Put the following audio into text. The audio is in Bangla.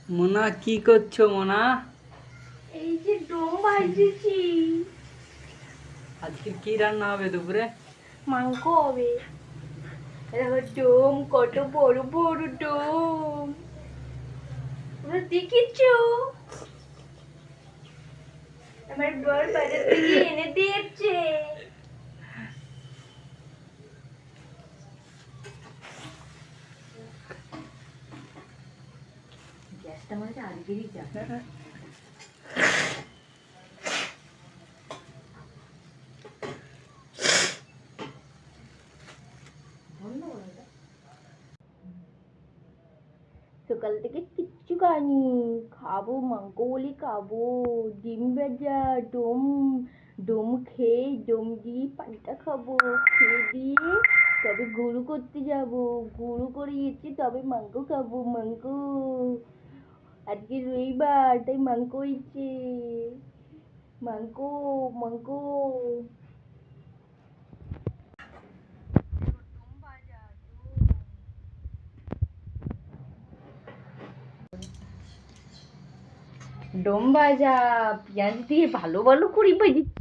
মোনা কি করছো মোনা? এই যে ডোম ভাজছি। আজকে কি রান্না হবে দুপুরে? মাংস হবে। দেখো ডোম, কত বড় বড় ডোম। তোমরা দেখেছো? আমার বর বাজার থেকে এনে দিয়েছে। গ্যাসটা মনে হচ্ছে আজকেরই যা। সকাল থেকে কিচ্ছু খাইনি, খাবো মাংস বলি খাবো। ডিম ভাজা, ডোম, ডোম খেয়ে ডোম দিয়ে পান্তা খাবো। খেয়ে দিয়ে তবে গরু করতে যাবো, গরু করে এসে তবে মাংস খাবো। মাংস আজকে রবিবার তাই মাংস হয়েছে। মাংস, মাংস। ডোম ভাজা পেঁয়াজ দিয়ে ভালো ভালো করে ভেজেছি।